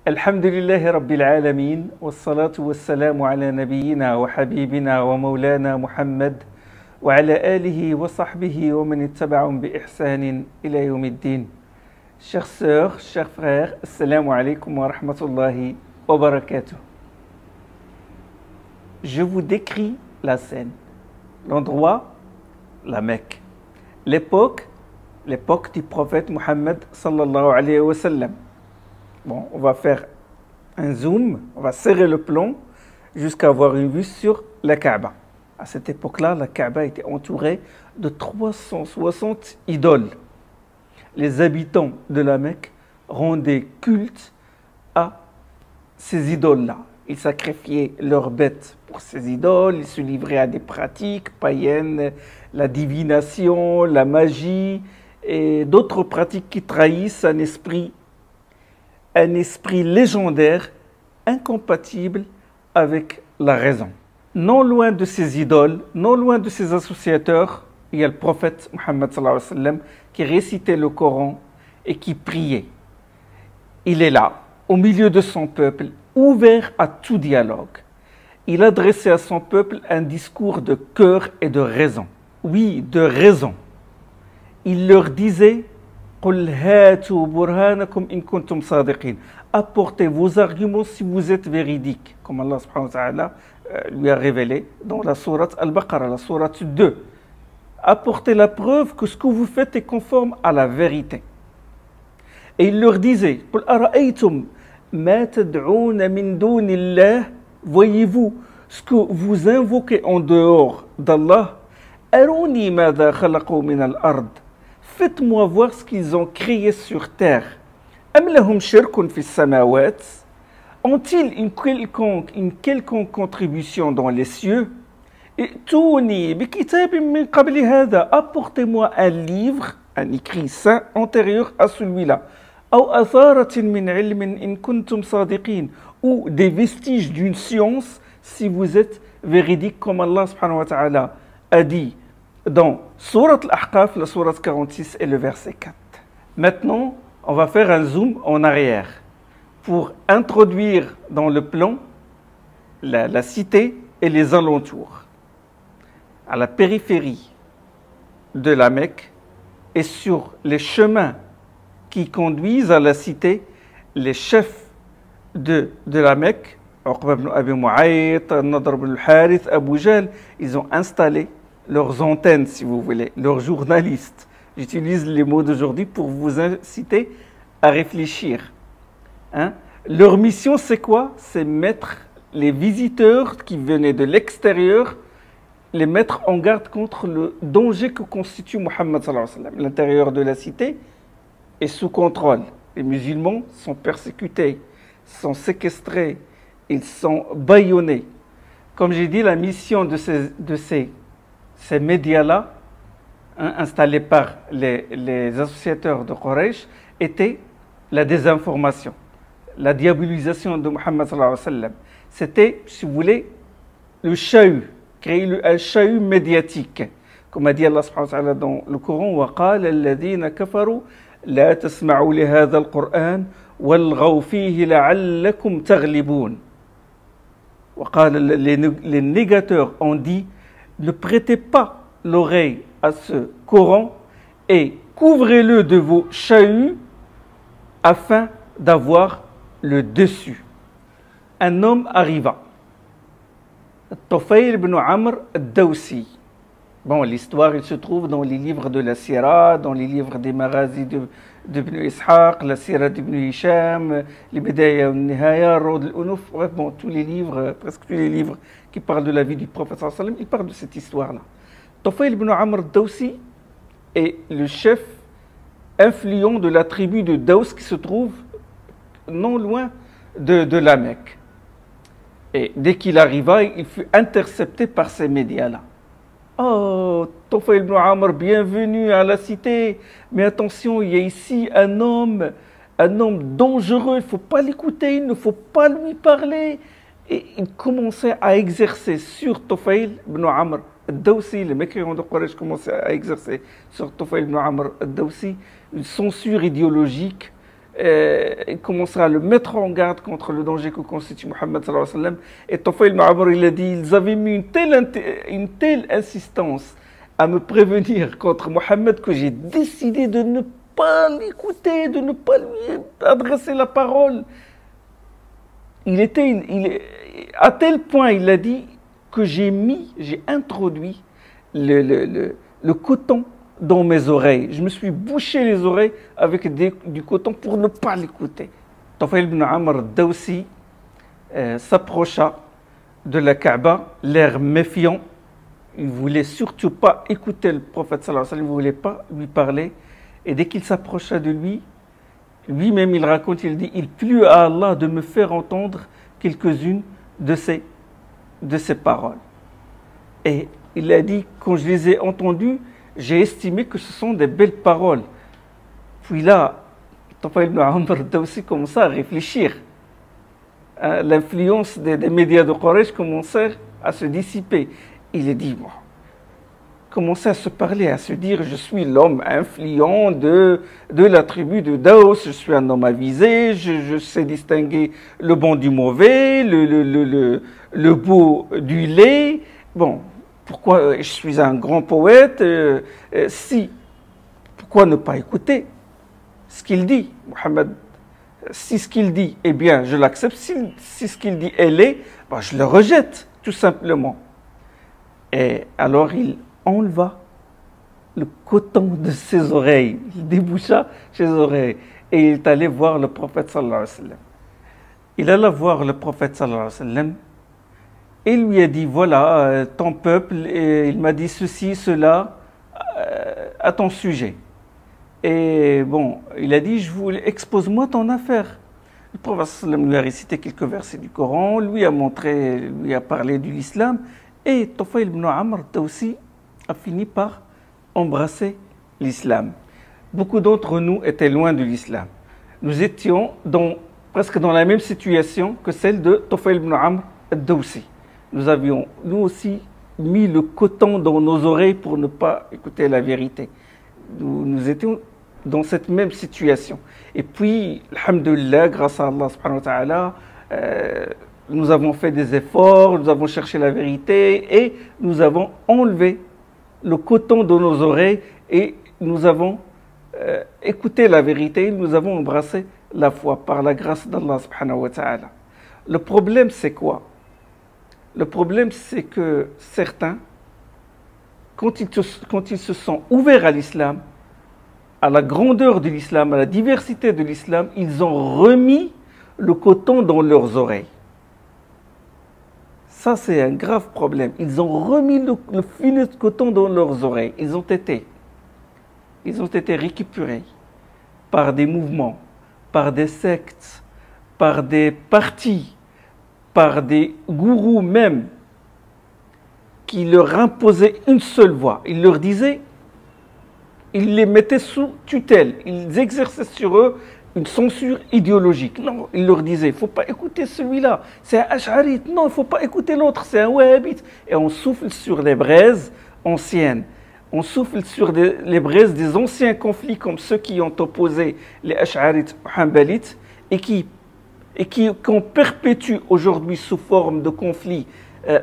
الحمد لله رب العالمين والصلاة والسلام على نبينا وحبيبنا ومولانا محمد وعلى آله وصحبه ومن اتبعهم بإحسان إلى يوم الدين. Chères sœurs, chers frères, assalamu alaikum wa rahmatullahi wa barakatuh. Je vous décris la scène, l'endroit, la Mecque, l'époque du prophète Mohammed sallallahu alayhi wa sallam. Bon, on va faire un zoom, on va serrer le plomb jusqu'à avoir une vue sur la Kaaba. À cette époque-là, la Kaaba était entourée de 360 idoles. Les habitants de la Mecque rendaient culte à ces idoles-là. Ils sacrifiaient leurs bêtes pour ces idoles, ils se livraient à des pratiques païennes, la divination, la magie et d'autres pratiques qui trahissent un esprit légendaire, incompatible avec la raison. Non loin de ces idoles, non loin de ces associateurs, il y a le prophète Mohammed sallallahu alayhi wa sallam qui récitait le Coran et qui priait. Il est là, au milieu de son peuple, ouvert à tout dialogue. Il adressait à son peuple un discours de cœur et de raison. Oui, de raison. Il leur disait apportez vos arguments si vous êtes véridiques, comme Allah subhanahu wa ta'ala lui a révélé dans la sourate Al-Baqarah, la sourate 2. Apportez la preuve que ce que vous faites est conforme à la vérité. Et il leur disait voyez-vous ce que vous invoquez en dehors d'Allah, faites-moi voir ce qu'ils ont créé sur terre. Ont-ils une quelconque contribution dans les cieux? Apportez-moi un livre, un écrit saint antérieur à celui-là. Ou des vestiges d'une science si vous êtes véridique, comme Allah subhanahu wa ta'ala a dit dans Surat Al-Ahqaf, la Surat 46 et le verset 4. Maintenant, on va faire un zoom en arrière pour introduire dans le plan la cité et les alentours. À la périphérie de la Mecque et sur les chemins qui conduisent à la cité, les chefs de la Mecque, Uqba ibn Abi Mu'ayt, Nadr ibn al-Harith, Abu Jahl, ils ont installé leurs antennes, si vous voulez, leurs journalistes. J'utilise les mots d'aujourd'hui pour vous inciter à réfléchir. Leur mission, c'est quoi? C'est mettre les visiteurs qui venaient de l'extérieur, les mettre en garde contre le danger que constitue Mohammed sallallahu alayhi wa sallam. L'intérieur de la cité est sous contrôle. Les musulmans sont persécutés, sont séquestrés, ils sont bâillonnés. Comme j'ai dit, la mission de ces médias-là, installés par les associateurs de Quraysh, était la désinformation, la diabolisation de Mohammed sallallahu alayhi wa sallam. C'était, si vous voulez, le chahut, créer un chahut médiatique. Comme a dit Allah subhanahu wa ta'ala dans le Coran, وَقَالَ الَّذِينَ كَفَرُوا لَا تَسْمَعُوا لِهَذَا الْقُرْآنِ وَالْغَوْا فِيهِ لَعَلَّكُمْ تَغْلِبُونَ. Les négateurs ont dit, ne prêtez pas l'oreille à ce Coran et couvrez-le de vos chahuts afin d'avoir le dessus. Un homme arriva, Tufayl ibn Amr al-Dawsi. Bon, l'histoire, il se trouve dans les livres de la Sira, dans les livres des Maghazi d'Ibn Ishaq, la Sira d'Ibn Hisham, les Bidaya al-Nihaya, Rawd al-Unuf, bref, bon, tous les livres, presque tous les livres qui parlent de la vie du prophète sallallahu alayhi wa sallam, ils parlent de cette histoire-là. Tufayl ibn Amr al-Dawsi est le chef influent de la tribu de Daws qui se trouve non loin de la Mecque. Et dès qu'il arriva, il fut intercepté par ces médias-là. Oh, Tufayl ibn Amr, bienvenue à la cité. Mais attention, il y a ici un homme dangereux, il ne faut pas l'écouter, il ne faut pas lui parler. Et il commençait à exercer sur Tufayl ibn Amr al-Dawsi, les mécréants de Quraysh commençaient à exercer sur Tufayl ibn Amr al-Dawsi une censure idéologique, il commencera à le mettre en garde contre le danger que constitue Mohammed sallallahu alayhi wa sallam. Et Tufayl ibn Amr, il a dit, ils avaient mis une telle insistance à me prévenir contre Mohammed que j'ai décidé de ne pas l'écouter, de ne pas lui adresser la parole. À tel point, il a dit, que j'ai introduit le coton dans mes oreilles. Je me suis bouché les oreilles avec du coton pour ne pas l'écouter. Tufayl ibn Amr Dawsi s'approcha de la Kaaba, l'air méfiant. Il ne voulait surtout pas écouter le prophète sallallahu alayhi wa sallam, il ne voulait pas lui parler. Et dès qu'il s'approcha de lui, lui-même il raconte, il dit, il plut à Allah de me faire entendre quelques-unes de ses paroles. Et il a dit, quand je les ai entendues, j'ai estimé que ce sont des belles paroles. Puis là, Tufayl ibn Amr Dawsi commença à réfléchir. L'influence des médias de Quraysh commençait à se dissiper. Il a dit, bon, commençait à se parler, à se dire, je suis l'homme influent de la tribu de Daos, je suis un homme avisé, je sais distinguer le bon du mauvais, le beau du laid. Bon, pourquoi je suis un grand poète, pourquoi ne pas écouter ce qu'il dit, Mohammed? Si ce qu'il dit est bien, je l'accepte. Si ce qu'il dit est laid, ben, je le rejette, tout simplement. Et alors il enleva le coton de ses oreilles, il déboucha ses oreilles et il est allé voir le prophète sallallahu alayhi wa sallam. Il alla voir le prophète sallallahu alayhi wa sallam et il lui a dit, voilà, ton peuple, et il m'a dit ceci, cela à ton sujet. Et bon, il a dit, expose-moi ton affaire. Le prophète sallallahu alayhi wa sallam lui a récité quelques versets du Coran, lui a parlé de l'islam, et Tufayl ibn Amr Dawsi a fini par embrasser l'islam. Beaucoup d'entre nous étaient loin de l'islam. Nous étions presque dans la même situation que celle de Tufayl ibn Amr Dawsi. Nous avions, nous aussi, mis le coton dans nos oreilles pour ne pas écouter la vérité. Nous étions dans cette même situation. Et puis, alhamdoulilah, grâce à Allah subhanahu wa ta'ala, nous avons fait des efforts, nous avons cherché la vérité et nous avons enlevé le coton de nos oreilles et nous avons écouté la vérité, nous avons embrassé la foi par la grâce d'Allah subhanahu wa ta'ala. Le problème, c'est quoi? Le problème, c'est que certains, quand ils se sont ouverts à l'islam, à la grandeur de l'islam, à la diversité de l'islam, ils ont remis le coton dans leurs oreilles. Ça, c'est un grave problème. Ils ont remis le filet de coton dans leurs oreilles. Ils ont été récupérés par des mouvements, par des sectes, par des partis, par des gourous même, qui leur imposaient une seule voix. Ils leur disaient, ils les mettaient sous tutelle, ils exerçaient sur eux une censure idéologique. Non, il leur disait, il ne faut pas écouter celui-là, c'est un ash'arite. Non, il ne faut pas écouter l'autre, c'est un wahhabite. Et on souffle sur les braises anciennes. On souffle sur les braises des anciens conflits comme ceux qui ont opposé les ash'arites aux hanbalites et qu'on perpétue aujourd'hui sous forme de conflit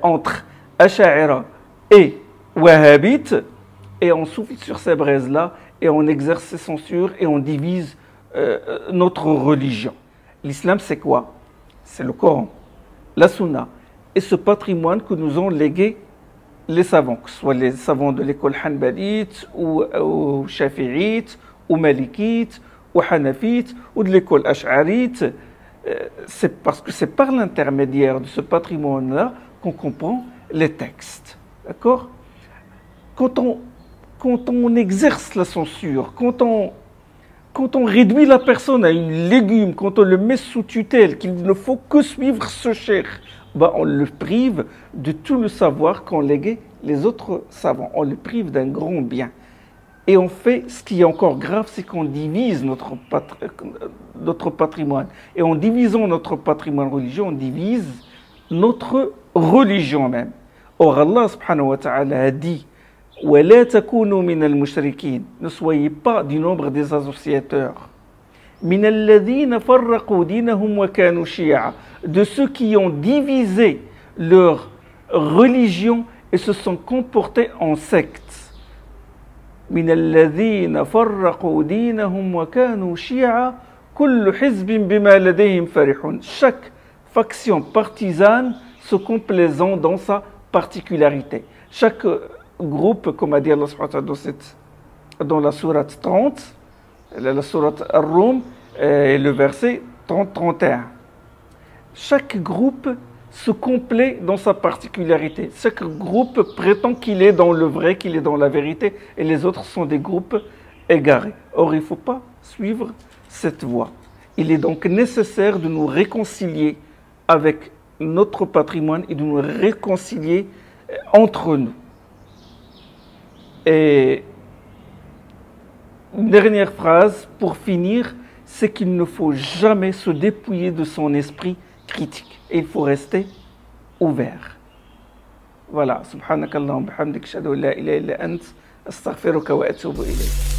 entre ash'ara et wahhabites. Et on souffle sur ces braises-là et on exerce ces censures et on divise notre religion. L'islam, c'est quoi? C'est le Coran, la Sunna et ce patrimoine que nous ont légué les savants, que ce soit les savants de l'école hanbalite ou shafi'ite ou malikite ou hanafite ou de l'école ash'arite. C'est parce que c'est par l'intermédiaire de ce patrimoine-là qu'on comprend les textes. D'accord? Quand on exerce la censure, quand on réduit la personne à une légume, quand on le met sous tutelle, qu'il ne faut que suivre ce cheikh, ben on le prive de tout le savoir qu'ont légué les autres savants. On le prive d'un grand bien. Et on fait, ce qui est encore grave, c'est qu'on divise notre patrimoine. Et en divisant notre patrimoine religieux, on divise notre religion même. Or, Allah subhanahu wa ta'ala a dit, ne soyez pas du nombre des associateurs. من الذين فرقوا دينهم وكانوا شيعا, de ceux qui ont divisé leur religion et se sont comportés en sectes. من الذين فرقوا دينهم وكانوا شيعا كل حزب بما لديهم فرحون. Chaque faction partisane se complaisant dans sa particularité. Chaque groupe, comme a dit Allah subhanahu wa ta'ala dans la sourate 30, la sourate Ar-Rum, et le verset 30-31. Chaque groupe se complaît dans sa particularité. Chaque groupe prétend qu'il est dans le vrai, qu'il est dans la vérité, et les autres sont des groupes égarés. Or, il ne faut pas suivre cette voie. Il est donc nécessaire de nous réconcilier avec notre patrimoine et de nous réconcilier entre nous. Et une dernière phrase pour finir, c'est qu'il ne faut jamais se dépouiller de son esprit critique. Et il faut rester ouvert. Voilà. Subhanakallahumma bihamdik, ashhadu an la ilaha illa ant, astaghfiruka wa atubu ilayk.